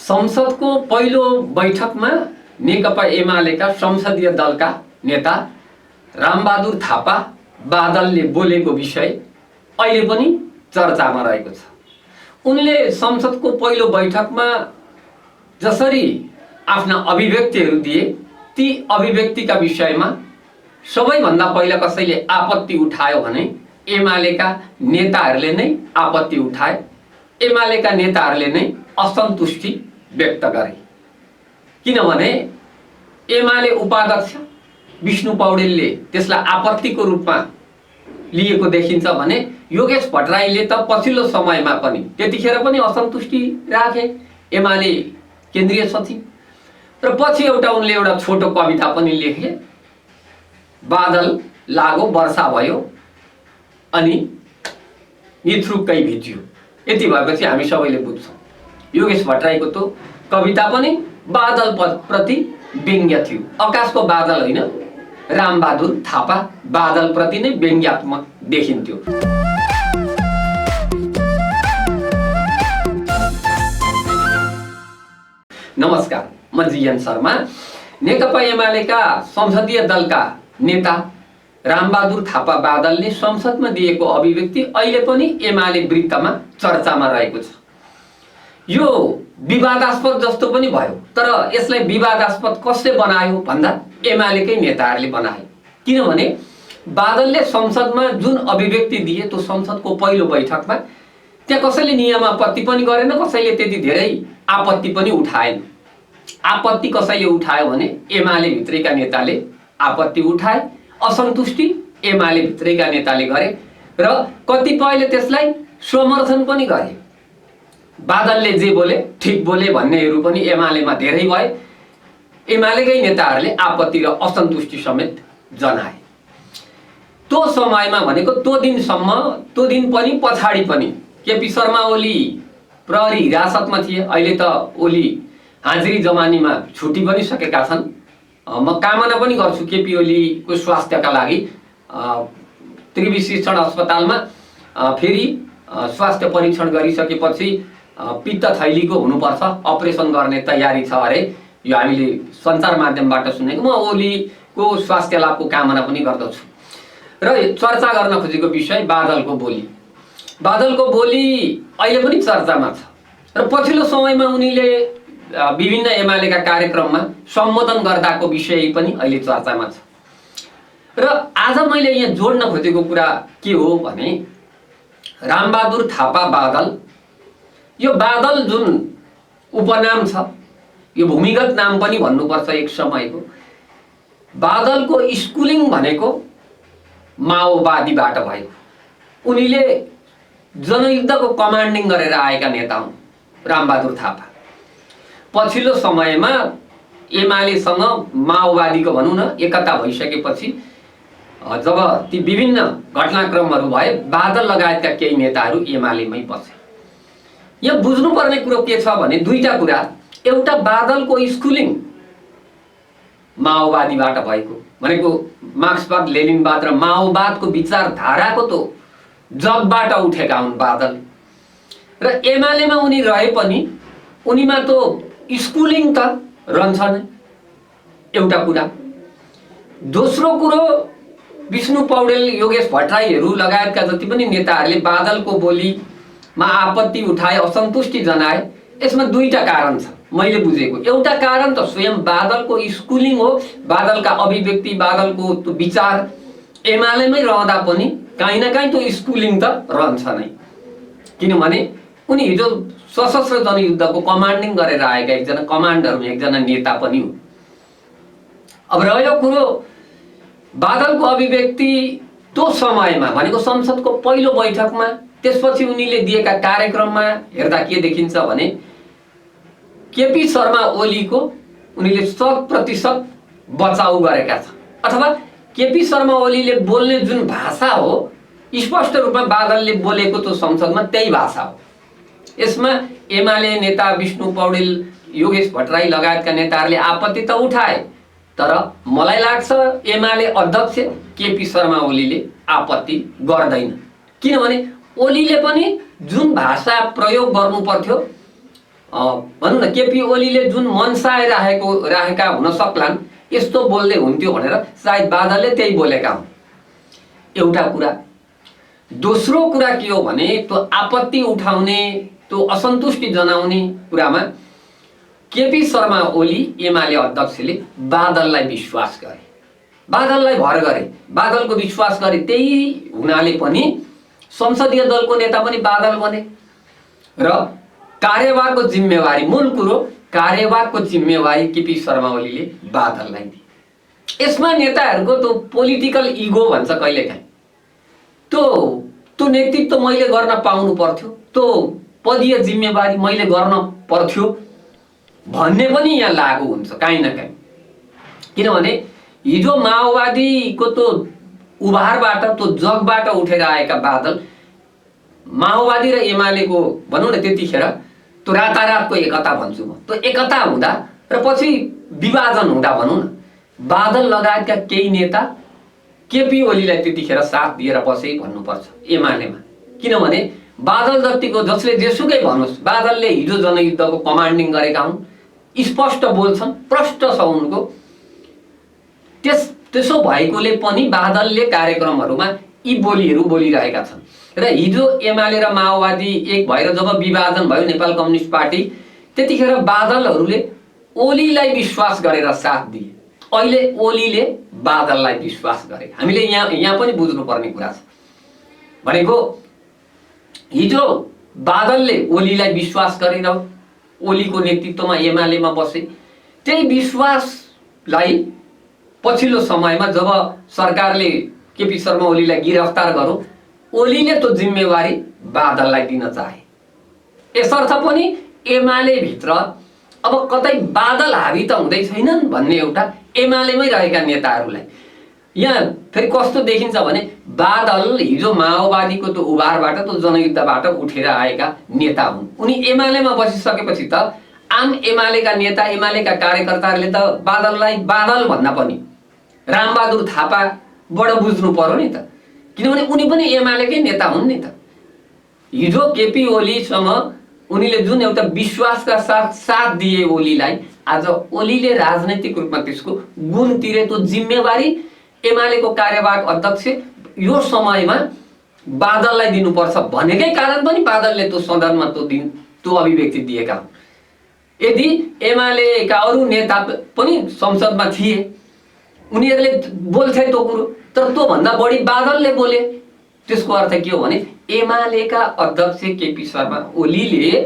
संसदको पहिलो बैठकमा नेकपा एमालेका संसदीय दलका नेता रामबहादुर थापा बादलले बोलेको विषय अहिले पनि चर्चामा रहेको छ। उनले संसदको पहिलो बैठकमा जसरी आफ्ना अभिव्यक्तिहरू दिए, ती अभिव्यक्तिका विषयमा सबैभन्दा पहिला कसैले आपत्ति उठायो भने एमालेका नेताहरूले नै आपत्ति उठाए। एमालेका नेताहरूले नै असन्तुष्टि व्यक्त गरे। किनभने एमाले उपाध्यक्ष विष्णु पौडेलले त्यसलाई आपत्तिको रूपमा लिएको देखिन्छ भने योगेश भट्टराईले त पछिल्लो समयमा पनि त्यतिखेर पनि असन्तुष्टि राखे एमाले केन्द्रीय सचिव। र पछि उनले एउटा छोटो कविता पनि लेखे, बादल लागो वर्षा भयो अनि निथ्रुक्कै भिज्यो। यति भएपछि हामी सबैले बुझ्छौँ योगेश भट्टराईको त्यो कविता पनि बादल प्रति व्यङ्ग्य थियो। आकाशको बादल होइन, रामबहादुर थापा बादल प्रति नै व्यङ्ग्यात्मक देखिन्थ्यो। नमस्कार, म जीएन शर्मा। नेकपा एमालेका संसदीय दलका नेता रामबहादुर थापा बादलले संसदमा दिएको अभिव्यक्ति अहिले पनि एमाले वृत्तमा चर्चामा रहेको छ। यो विवादास्पद जस्तो पनि भयो, तर यसलाई विवादास्पद कसले बनायो भन्दा एमालेकै नेताहरूले बनाए। किनभने बादलले संसदमा जुन अभिव्यक्ति दिए त्यो संसदको पहिलो बैठकमा त्यहाँ कसैले नियमापत्ति पनि गरेन, कसैले त्यति धेरै आपत्ति पनि उठाएन। आपत्ति कसैले उठायो भने एमाले भित्रैका नेताले आपत्ति उठाए, असन्तुष्टि एमाले भित्रैका नेताले गरे र कतिपयले त्यसलाई समर्थन पनि गरे। बादलले जे बोले ठिक बोले भन्नेहरू पनि एमालेमा धेरै भए। एमालेकै नेताहरूले आपत्ति र असन्तुष्टि समेत जनाए। त्यो समयमा भनेको त्यो दिनसम्म, त्यो दिन पनि पछाडि पनि केपी शर्मा ओली प्रहरी हिरासतमा थिए। अहिले त ओली हाजिरी जमानीमा छुट्टी पनि सकेका छन्। म कामना पनि गर्छु केपी ओलीको स्वास्थ्यका लागि। त्रिवी शिक्षण अस्पतालमा फेरि स्वास्थ्य परीक्षण गरिसकेपछि पित्त थैलीको हुनुपर्छ, अपरेसन गर्ने तयारी छ अरे। यो हामीले सञ्चार माध्यमबाट सुनेको। म ओलीको स्वास्थ्य लाभको कामना पनि गर्दछु। र चर्चा गर्न खोजेको विषय बादलको बोली। बादलको बोली अहिले पनि चर्चामा छ र पछिल्लो समयमा उनीले विभिन्न एमालेका कार्यक्रममा सम्बोधन गर्दाको विषय पनि अहिले चर्चामा छ। र आज मैले यहाँ जोड्न खोजेको कुरा के हो भने रामबहादुर थापा बादल, यो बादल जुन उपनाम छ यो भूमिगत नाम पनि भन्नुपर्छ एक समयको। बादलको स्कुलिङ भनेको माओवादीबाट भएको। उनीले जनयुद्धको कमान्डिङ गरेर आएका नेता हुन् रामबहादुर थापा। पछिल्लो समयमा एमालेसँग माओवादीको भनौँ न एकता भइसकेपछि जब ती विभिन्न घटनाक्रमहरू भए, बादल लगायतका केही नेताहरू एमालेमै बसे। यहाँ बुझ्नुपर्ने कुरो के छ भने दुईटा कुरा। एउटा, बादलको स्कुलिङ माओवादीबाट भएको भनेको मार्क्सवाद, लेनिनवाद र माओवादको विचारधाराको त जगबाट उठेका हुन् बादल। र एमालेमा उनी रहे पनि उनीमा त स्कुलिङ त रहन्छ नै, एउटा कुरा। दोस्रो कुरो, विष्णु पौडेल, योगेश भट्टराईहरू लगायतका जति पनि नेताहरूले बादलको बोलीमा आपत्ति उठाए, असन्तुष्टि जनाए। यसमा दुईटा कारण छ मैले बुझेको। एउटा कारण त स्वयं बादलको स्कुलिङ हो। बादलका अभिव्यक्ति, बादलको त्यो विचार एमालेमै रहँदा पनि काहीँ न काहीँ त्यो स्कुलिङ त रहन्छ नै। किनभने उनी हिजो सशस्त्र जनयुद्धको कमान्डिङ गरेर आएका एकजना कमान्डर हुन्, एकजना नेता पनि हुन्। अब रह्यो कुरो बादलको अभिव्यक्ति त्यो समयमा भनेको संसदको पहिलो बैठकमा, त्यसपछि उनीले दिएका कार्यक्रममा हेर्दा के देखिन्छ भने केपी शर्मा ओलीको उनीले 100% बचाउ गरेका छन्। अथवा केपी शर्मा ओलीले बोल्ने जुन भाषा हो स्पष्ट रूपमा बादलले बोलेको त्यो संसदमा त्यही भाषा हो। यसमा एमाले नेता विष्णु पौडेल, योगेश भट्टराई लगायतका नेताहरूले आपत्ति त उठाए, तर मलाई लाग्छ एमाले अध्यक्ष केपी शर्मा ओलीले आपत्ति गर्दैन। किनभने ओलीले पनि जुन भाषा प्रयोग गर्नु पर्थ्यो भनौँ न केपी ओलीले जुन मनसाय राखेका हुन सक्लान्, यस्तो बोल्दै हुन्थ्यो भनेर सायद बादलले त्यही बोलेका हुन्, एउटा कुरा। दोस्रो कुरा के हो भने त्यो आपत्ति उठाउने, त्यो असन्तुष्टि जनाउने कुरामा केपी शर्मा ओली एमाले अध्यक्षले बादललाई विश्वास गरे, बादललाई भर गरे, बादलको विश्वास गरे। त्यही हुनाले पनि संसदीय दलको नेता पनि बादल बने र कार्यभारको जिम्मेवारी, मूल कुरो कार्यभारको जिम्मेवारी केपी शर्मा ओलीले बादललाई दिए। यसमा नेताहरूको त्यो पोलिटिकल इगो भन्छ कहिलेकाहीँ, त्यो नेतृत्व मैले गर्न पाउनु पर्थ्यो, त्यो पदीय जिम्मेवारी मैले गर्न पर्थ्यो भन्ने पनि यहाँ लागू हुन्छ काहीँ न काहीँ। किनभने हिजो माओवादीको त्यो उभारबाट, त्यो जगबाट उठेर आएका बादल माओवादी र एमालेको भनौँ न त्यतिखेर त्यो रातारातको एकता भन्छु म, त्यो एकता हुँदा र पछि विभाजन हुँदा भनौँ न बादल लगायतका केही नेता केपी ओलीलाई त्यतिखेर साथ दिएर बसे भन्नुपर्छ एमालेमा। किनभने बादल जतिको जसले जेसुकै भनोस्, बादलले हिजो जनयुद्धको कमान्डिङ गरेका हुन्, स्पष्ट बोल्छन्, प्रष्ट छ उनको। त्यसो भएकोले पनि बादलले कार्यक्रमहरूमा यी बोलीहरू बोलिरहेका छन्। र हिजो एमाले र माओवादी एक भएर जब विभाजन भयो नेपाल कम्युनिस्ट पार्टी, त्यतिखेर बादलहरूले ओलीलाई विश्वास गरेर साथ दिए। अहिले ओलीले बादललाई विश्वास गरे। हामीले यहाँ पनि बुझ्नुपर्ने कुरा छ भनेको हिजो बादलले ओलीलाई विश्वास गरेर ओलीको नेतृत्वमा एमालेमा बसे। त्यही विश्वासलाई पछिल्लो समयमा जब सरकारले केपी शर्मा ओलीलाई गिरफ्तार गर्यो, ओलीले त्यो जिम्मेवारी बादललाई दिन चाहे। यसर्थ पनि एमाले भित्र अब कतै बादल हावी त हुँदै छैनन् भन्ने एउटा एमालेमै रहेका नेताहरूलाई यहाँ फेरि कस्तो देखिन्छ भने बादल हिजो माओवादीको त्यो उभारबाट, त्यो जनयुद्धबाट उठेर आएका नेता हुन्। उनी एमालेमा बसिसकेपछि त आम एमालेका नेता, एमालेका कार्यकर्ताहरूले त बादललाई बादल भन्दा पनि रामबहादुर थापाबाट बुझ्नु पर्यो नि त, किनभने उनी पनि एमालेकै नेता हुन् नि त। हिजो केपी ओलीसँग उनीले जुन एउटा विश्वासका साथ दिए ओलीलाई, आज ओलीले राजनैतिक रूपमा त्यसको गुण तिरे। त्यो जिम्मेवारी एमालेको कार्यवाहक अध्यक्ष यो समयमा बादललाई दिनुपर्छ भनेकै कारण पनि बादलले त्यो सदनमा त्यो अभिव्यक्ति दिएका हुन्। यदि एमालेका अरू नेता पनि संसदमा थिए, उनीहरूले बोल्थे त्यो कुरो, तर त्यो भन्दा बढी बादलले बोले। त्यसको अर्थ के हो भने एमालेका अध्यक्ष केपी शर्मा ओलीले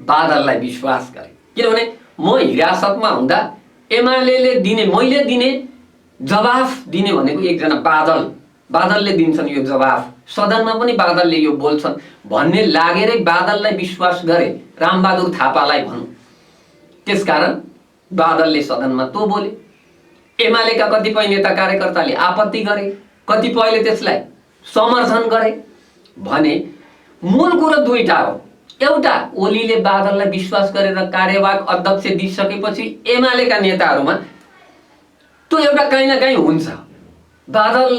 बादललाई विश्वास गरे। किनभने म हिरासतमा हुँदा एमालेले दिने, मैले दिने जवाफ दिने भनेको एकजना बादलले दिन्छन् यो जवाफ, सदनमा पनि बादलले यो बोल्छन् भन्ने लागेरै बादललाई विश्वास गरे, रामबहादुर थापालाई भनौँ। त्यसकारण बादलले सदनमा त्यो बोले। एमालेका कतिपय नेता कार्यकर्ताले आपत्ति गरे, कतिपयले त्यसलाई समर्थन गरे भने मूल कुरो दुईटा हो। एउटा, ओलीले बादललाई विश्वास गरेर कार्यवाहक अध्यक्ष दिइसकेपछि एमालेका नेताहरूमा त्यो एउटा कहीँ न कहीँ हुन्छ। बादल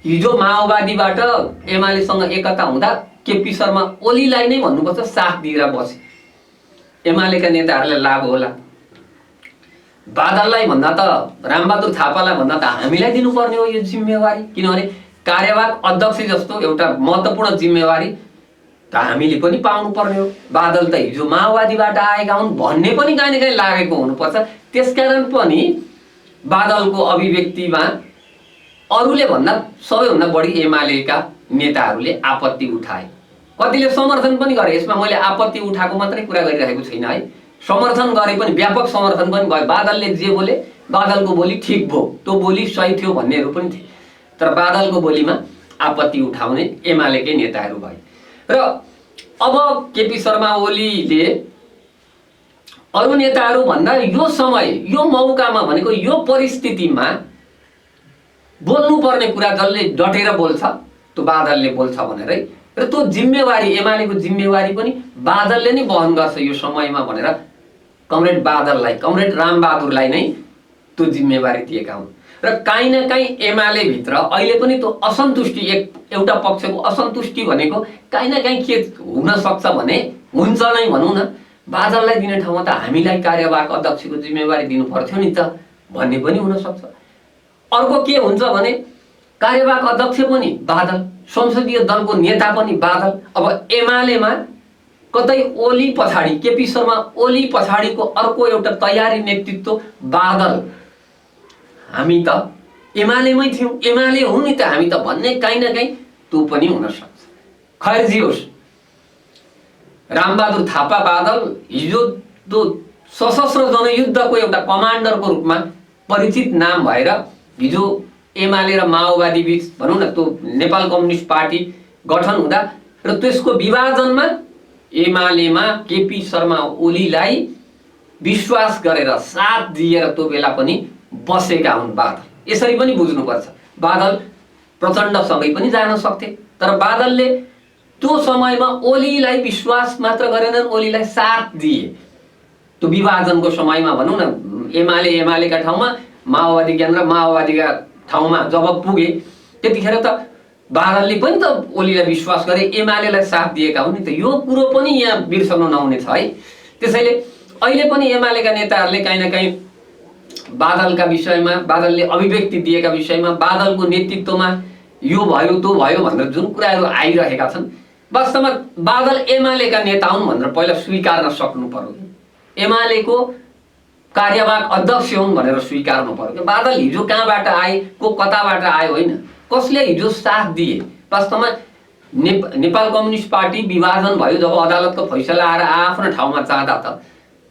हिजो माओवादीबाट एमालेसँग एकता हुँदा केपी शर्मा ओलीलाई नै भन्नुपर्छ साथ दिएर बसे। एमालेका नेताहरूलाई लाभ होला। बादललाई भन्दा त, रामबहादुर थापालाई भन्दा त हामीलाई दिनुपर्ने हो यो जिम्मेवारी, किनभने कार्यवाहक अध्यक्ष जस्तो एउटा महत्त्वपूर्ण जिम्मेवारी त हामीले पनि पाउनु पर्ने हो। बादल त हिजो माओवादीबाट आएका हुन् भन्ने पनि कहीँ न कहीँ लागेको हुनुपर्छ। त्यसकारण पनि बादलको अभिव्यक्तिमा अरूले भन्दा सबैभन्दा बढी एमालेका नेताहरूले आपत्ति उठाए, कतिले समर्थन पनि गरे। यसमा मैले आपत्ति उठाएको मात्रै कुरा गरिरहेको छैन है, समर्थन गरे पनि, व्यापक समर्थन पनि भयो। बादलले जे बोले, बादलको बोली ठिक भयो, त्यो बोली सही थियो भन्नेहरू पनि थिए। तर बादलको बोलीमा आपत्ति उठाउने एमालेकै नेताहरू भए। र अब केपी शर्मा ओलीले अरू नेताहरू भन्दा यो समय, यो मौकामा भनेको यो परिस्थितिमा बोल्नुपर्ने कुरा जसले डटेर बोल्छ त्यो बादलले बोल्छ भनेरै, र त्यो जिम्मेवारी, एमालेको जिम्मेवारी पनि बादलले नै वहन गर्छ यो समयमा भनेर कमरेड बादललाई, कमरेड रामबहादुरलाई नै त्यो जिम्मेवारी दिएका हुन्। र काहीँ न काहीँ एमाले भित्र अहिले पनि त्यो असन्तुष्टि, एउटा पक्षको असन्तुष्टि भनेको काहीँ न काहीँ के हुन सक्छ भने, हुन्छ नै भनौँ न, बादललाई दिने ठाउँमा त हामीलाई कार्यवाहक अध्यक्षको जिम्मेवारी दिनु पर्थ्यो नि त भन्ने पनि हुन सक्छ। अर्को के हुन्छ भने कार्यवाहक अध्यक्ष पनि बादल, संसदीय दलको नेता पनि बादल। अब एमालेमा कतै ओली पछाडि, केपी शर्मा ओली पछाडिको अर्को एउटा तयारी नेतृत्व बादल, हामी त एमालेमै थियौँ, एमाले हो नि त हामी त भन्ने काहीँ न काहीँ त्यो पनि हुन सक्छ। खैर जे होस्, रामबहादुर थापा बादल हिजो त्यो सशस्त्र जनयुद्धको एउटा कमान्डरको रूपमा परिचित नाम भएर हिजो एमाले र माओवादी बीच भनौँ न त्यो नेपाल कम्युनिस्ट पार्टी गठन हुँदा र त्यसको विभाजनमा एमालेमा केपी शर्मा ओलीलाई विश्वास गरेर साथ दिएर त्यो बेला पनि बसेका हुन् बादल। यसरी पनि बुझ्नुपर्छ। बादल प्रचण्डसँगै पनि जान सक्थे, तर बादलले त्यो समयमा ओलीलाई विश्वास मात्र गरेनन्, ओलीलाई साथ दिए। त्यो विभाजनको समयमा भनौँ न एमालेका ठाउँमा माओवादी केन्द्र, माओवादीका ठाउँमा जब पुगे त्यतिखेर त बादलले पनि त ओलीलाई विश्वास गरे, एमालेलाई साथ दिएका हुन् नि त। यो कुरो पनि यहाँ बिर्सनु नहुने छ है। त्यसैले अहिले पनि एमालेका नेताहरूले काहीँ न काहीँ बादलका विषयमा, बादलले अभिव्यक्ति दिएका विषयमा, बादलको नेतृत्वमा यो भयो त्यो भयो भनेर जुन कुराहरू आइरहेका छन्, वास्तवमा बादल एमालेका नेता हुन् भनेर पहिला स्वीकार्न सक्नु पर्यो। एमालेको कार्यवाहक अध्यक्ष हुन् भनेर स्वीकार्नु पर्यो। बादल हिजो कहाँबाट आए, को कताबाट आयो होइन, कसले हिजो साथ दिए। वास्तवमा नेपाल कम्युनिस्ट पार्टी विभाजन भयो जब अदालतको फैसला आएर आफ्नो ठाउँमा जाँदा त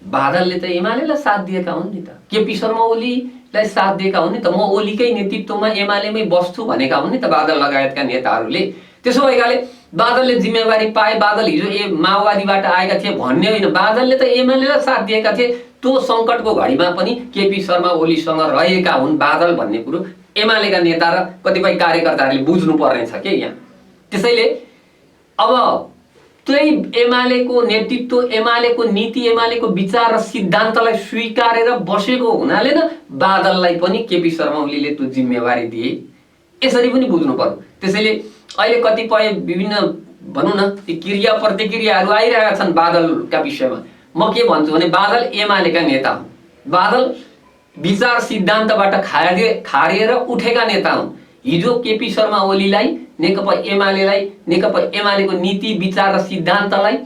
बादलले त एमालेलाई साथ दिएका हुन् नि त, केपी शर्मा ओलीलाई साथ दिएका हुन् नि त। म ओलीकै नेतृत्वमा एमालेमै बस्छु भनेका हुन् नि त बादल लगायतका नेताहरूले। त्यसो भएकाले बादलले जिम्मेवारी पाए, बादल हिजो माओवादीबाट आएका थिए भन्ने होइन, बादलले त एमालेलाई साथ दिएका थिए। त्यो सङ्कटको घडीमा पनि केपी शर्मा ओलीसँग रहेका हुन् बादल भन्ने कुरो एमालेका नेता र कतिपय कार्यकर्ताहरूले बुझ्नु पर्नेछ के यहाँ। त्यसैले अब त्यही एमालेको नेतृत्व, एमालेको नीति, एमालेको विचार र सिद्धान्तलाई स्वीकारेर बसेको हुनाले न बादललाई पनि केपी शर्मा ओलीले त्यो जिम्मेवारी दिए। यसरी पनि बुझ्नु पर्यो। त्यसैले अहिले कतिपय विभिन्न भनौँ न क्रिया प्रतिक्रियाहरू आइरहेका छन् बादलका विषयमा। म के भन्छु भने बादल एमालेका नेता हुन्, बादल विचार सिद्धान्तबाट खारिएर उठेका नेता हुन्। हिजो केपी शर्मा ओलीलाई, नेकपा एमालेलाई, नेकपा एमालेको नीति विचार र सिद्धान्तलाई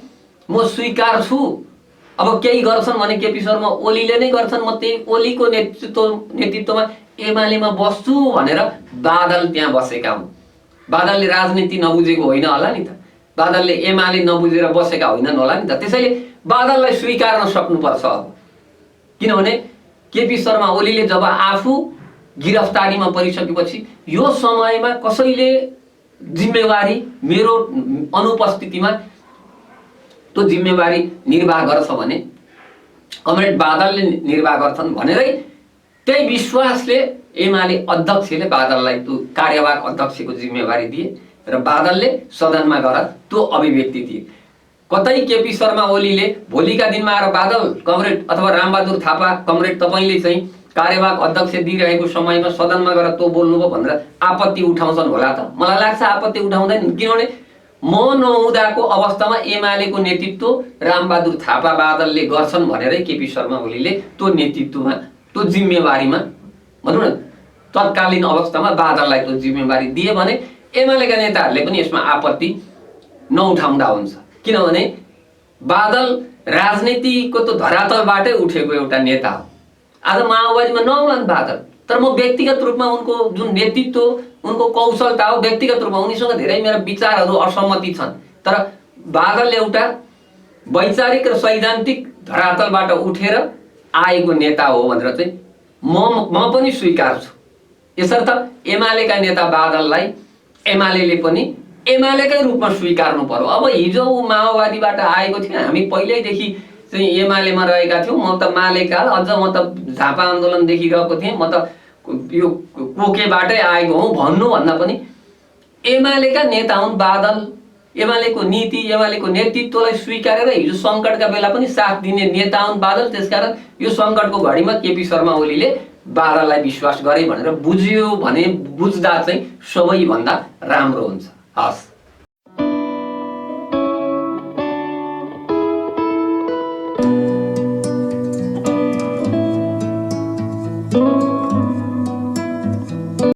म स्वीकार्छु। अब केही गर्छन् भने केपी शर्मा ओलीले नै गर्छन्, म त्यही ओलीको नेतृत्वमा एमालेमा बस्छु भनेर बादल त्यहाँ बसेका हुन्। बादलले राजनीति नबुझेको होइन होला नि त, बादलले एमाले नबुझेर बसेका होइनन् होला नि त। त्यसैले बादललाई स्वीकार्न सक्नुपर्छ अब। किनभने केपी शर्मा ओलीले जब आफू गिरफ्तारीमा परिसकेपछि यो समयमा कसैले जिम्मेवारी मेरो अनुपस्थितिमा त्यो जिम्मेवारी निर्वाह गर्छ भने कमरेड बादलले निर्वाह गर्छन् भनेरै त्यही विश्वासले एमाले अध्यक्षले बादललाई त्यो कार्यवाहक अध्यक्षको जिम्मेवारी दिए र बादलले सदनमा गएर त्यो अभिव्यक्ति दिए। कतै केपी शर्मा ओलीले भोलिका दिनमा आएर बादल कमरेड अथवा रामबहादुर थापा कमरेड तपाईँले चाहिँ कार्यवाहक अध्यक्ष दिइरहेको समयमा सदनमा गएर त्यो बोल्नुभयो भनेर आपत्ति उठाउँछन् होला त? मलाई लाग्छ आपत्ति उठाउँदैन। किनभने म नहुँदाको अवस्थामा एमालेको नेतृत्व रामबहादुर थापा बादलले गर्छन् भनेरै केपी शर्मा ओलीले त्यो नेतृत्वमा, त्यो जिम्मेवारीमा भनौँ न तत्कालीन अवस्थामा बादललाई त्यो जिम्मेवारी दिए भने एमालेका नेताहरूले पनि यसमा आपत्ति नउठाउँदा हुन्छ। किनभने बादल राजनीतिको त धरातलबाटै उठेको एउटा नेता हो। आज माओवादीमा नआउलान् बादल, तर म व्यक्तिगत रूपमा उनको जुन नेतृत्व, उनको कौशलता हो, व्यक्तिगत रूपमा उनीसँग धेरै मेरा विचारहरू असहमति छन्, तर बादल एउटा वैचारिक र सैद्धान्तिक धरातलबाट उठेर आएको नेता हो भनेर चाहिँ म पनि स्वीकार्छु। यसर्थ एमालेका नेता बादललाई एमालेले पनि एमालेकै रूपमा स्वीकार्नु पर्यो। अब हिजो माओवादीबाट आएको थियो, हामी पहिल्यैदेखि चाहिँ एमालेमा रहेका थियौँ, म त मालेकाल, अझ म त झापा आन्दोलन देखिरहेको थिएँ, म त यो कोकेबाटै आएको हुँ भन्नुभन्दा पनि एमालेका नेता हुन् बादल, एमालेको नीति, एमालेको नेतृत्वलाई स्वीकारेर हिजो सङ्कटका बेला पनि साथ दिने नेता हुन् बादल। त्यसकारण यो सङ्कटको घडीमा केपी शर्मा ओलीले बादललाई विश्वास गरे भनेर बुझ्यो भने बुझ्दा चाहिँ सबैभन्दा राम्रो हुन्छ। हस्।